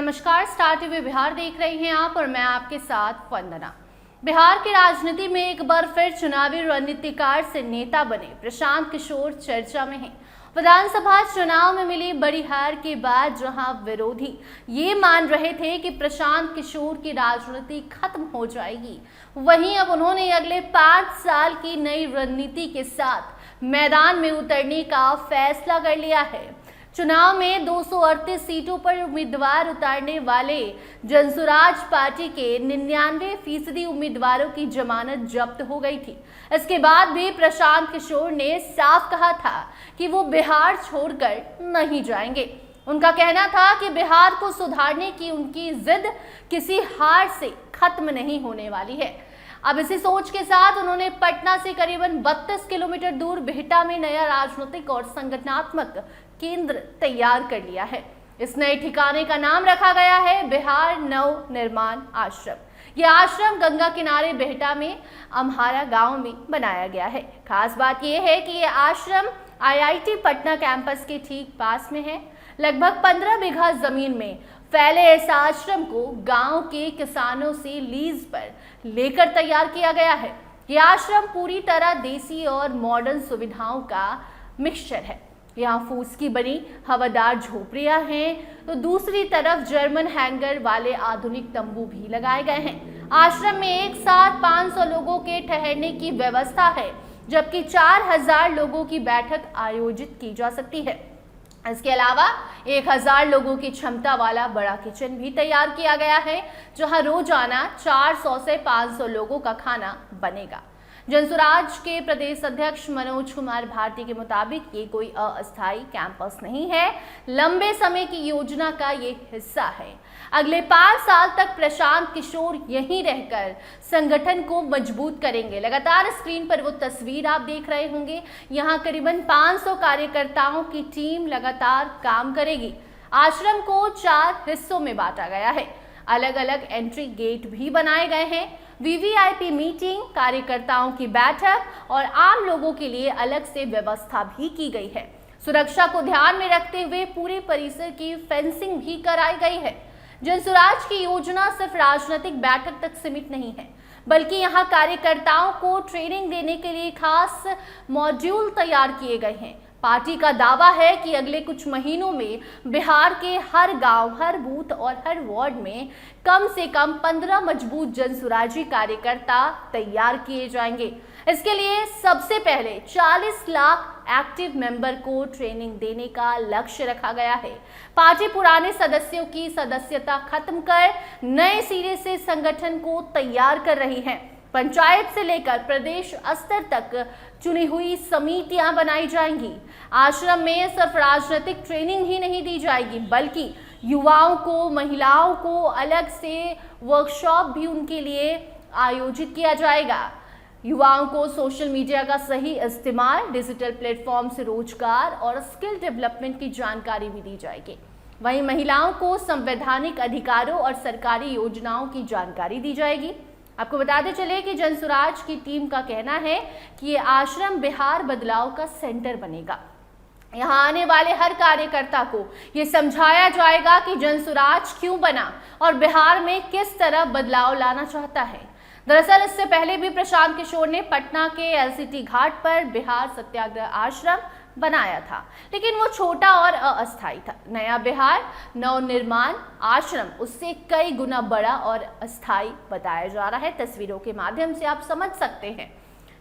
नमस्कार, star TV Bihar देख रहे हैं आप और मैं आपके साथ वंदना। बिहार की राजनीति में एक बार फिर चुनावी रणनीतिकार से नेता बने प्रशांत किशोर चर्चा में हैं। विधानसभा चुनाव में मिली बड़ी हार के बाद जहां विरोधी ये मान रहे थे कि प्रशांत किशोर की राजनीति खत्म हो जाएगी, वहीं अब उन्होंने अगले 5 साल की नई रणनीति के साथ मैदान में उतरने का फैसला कर लिया है। चुनाव में 238 सीटों पर उम्मीदवार उतारने वाले जनसुराज पार्टी के 99% उम्मीदवारों की जमानत जब्त हो गई थी। इसके बाद भी प्रशांत किशोर ने साफ कहा था कि वो बिहार छोड़कर नहीं जाएंगे। उनका कहना था कि बिहार को सुधारने की उनकी जिद किसी हार से खत्म नहीं होने वाली है। अब इसी सोच के साथ उन्होंने पटना से करीबन 32 किलोमीटर दूर बिहटा में नया राजनीतिक और संगठनात्मक केंद्र तैयार कर लिया है। इस नए ठिकाने का नाम रखा गया है बिहार नव निर्माण आश्रम। यह आश्रम गंगा किनारे बिहटा में अम्हारा गांव में बनाया गया है। खास बात यह है कि यह आश्रम आईआईटी पटना कैंपस के ठीक पास में है। लगभग 15 बीघा जमीन में फैले इस आश्रम को गांव के किसानों से लीज पर लेकर तैयार किया गया है। यह आश्रम पूरी तरह देसी और मॉडर्न सुविधाओं का मिक्सचर है। यहाँ फूस की बनी हवादार झोपड़ियां हैं, तो दूसरी तरफ जर्मन हैंगर वाले आधुनिक तंबू भी लगाए गए हैं। आश्रम में एक साथ 500 लोगों के ठहरने की व्यवस्था है, जबकि 4000 लोगों की बैठक आयोजित की जा सकती है। इसके अलावा 1000 लोगों की क्षमता वाला बड़ा किचन भी तैयार किया गया है, जहां रोजाना 400 से 500 लोगों का खाना बनेगा। जनसुराज के प्रदेश अध्यक्ष मनोज कुमार भारती के मुताबिक ये कोई अस्थायी कैंपस नहीं है, लंबे समय की योजना का ये हिस्सा है। अगले 5 साल तक प्रशांत किशोर यहीं रहकर संगठन को मजबूत करेंगे। लगातार स्क्रीन पर वो तस्वीर आप देख रहे होंगे। यहाँ करीबन 500 कार्यकर्ताओं की टीम लगातार काम करेगी। आश्रम को 4 हिस्सों में बांटा गया है। अलग अलग एंट्री गेट भी बनाए गए हैं। वीवीआईपी मीटिंग, कार्यकर्ताओं की बैठक और आम लोगों के लिए अलग से व्यवस्था भी की गई है। सुरक्षा को ध्यान में रखते हुए पूरे परिसर की फेंसिंग भी कराई गई है। जनसुराज की योजना सिर्फ राजनीतिक बैठक तक सीमित नहीं है, बल्कि यहाँ कार्यकर्ताओं को ट्रेनिंग देने के लिए खास मॉड्यूल तैयार किए गए हैं। पार्टी का दावा है कि अगले कुछ महीनों में बिहार के हर गांव, हर बूथ और हर वार्ड में कम से कम 15 मजबूत जनसुराजी कार्यकर्ता तैयार किए जाएंगे। इसके लिए सबसे पहले 40 लाख एक्टिव मेंबर को ट्रेनिंग देने का लक्ष्य रखा गया है। पार्टी पुराने सदस्यों की सदस्यता खत्म कर नए सिरे से संगठन को तैयार कर रही है। पंचायत से लेकर प्रदेश स्तर तक चुनी हुई समितियां बनाई जाएंगी। आश्रम में सिर्फ राजनीतिक ट्रेनिंग ही नहीं दी जाएगी, बल्कि युवाओं को, महिलाओं को अलग से वर्कशॉप भी उनके लिए आयोजित किया जाएगा। युवाओं को सोशल मीडिया का सही इस्तेमाल, डिजिटल प्लेटफॉर्म से रोजगार और स्किल डेवलपमेंट की जानकारी भी दी जाएगी। वहीं महिलाओं को संवैधानिक अधिकारों और सरकारी योजनाओं की जानकारी दी जाएगी। आपको बताते चले कि जनसुराज की टीम का कहना है कि ये आश्रम बिहार बदलाव का सेंटर बनेगा। यहाँ आने वाले हर कार्यकर्ता को ये समझाया जाएगा कि जनसुराज क्यों बना और बिहार में किस तरह बदलाव लाना चाहता है। दरअसल इससे पहले भी प्रशांत किशोर ने पटना के एलसीटी घाट पर बिहार सत्याग्रह आश्रम बनाया था, लेकिन वो छोटा और अस्थायी था। नया बिहार नव निर्माण आश्रम उससे कई गुना बड़ा और अस्थायी बताया जा रहा है। तस्वीरों के माध्यम से आप समझ सकते हैं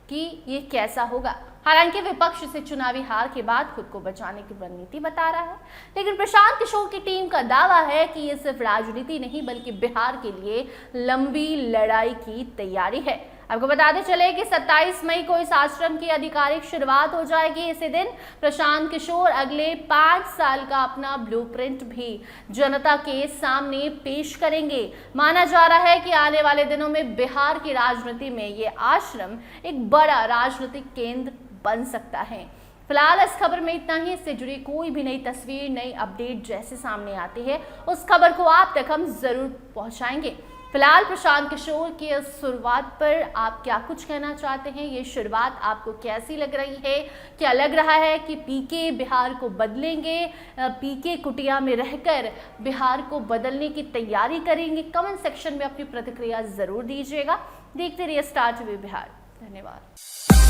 कि ये कैसा होगा। हालांकि विपक्ष से चुनावी हार के बाद खुद को बचाने की रणनीति बता रहा है, लेकिन प्रशांत किशोर की टीम का दावा है कि ये सिर्फ राजनीति नहीं, बल्कि बिहार के लिए लंबी लड़ाई की तैयारी है। आपको बताते चले कि 27 मई को इस आश्रम की आधिकारिक शुरुआत हो जाएगी। इसी दिन प्रशांत किशोर अगले 5 साल का अपना ब्लूप्रिंट भी जनता के सामने पेश करेंगे। माना जा रहा है कि आने वाले दिनों में बिहार की राजनीति में ये आश्रम एक बड़ा राजनीतिक केंद्र बन सकता है। फिलहाल इस खबर में इतना ही। इससे जुड़ी कोई भी नई तस्वीर, नई अपडेट जैसे सामने आती है, उस खबर को आप तक हम जरूर पहुंचाएंगे। फिलहाल प्रशांत किशोर की इस शुरुआत पर आप क्या कुछ कहना चाहते हैं? ये शुरुआत आपको कैसी लग रही है? क्या लग रहा है कि पीके बिहार को बदलेंगे, पीके कुटिया में रहकर बिहार को बदलने की तैयारी करेंगे? कमेंट सेक्शन में अपनी प्रतिक्रिया जरूर दीजिएगा। देखते रहिए स्टार टीवी बिहार। धन्यवाद।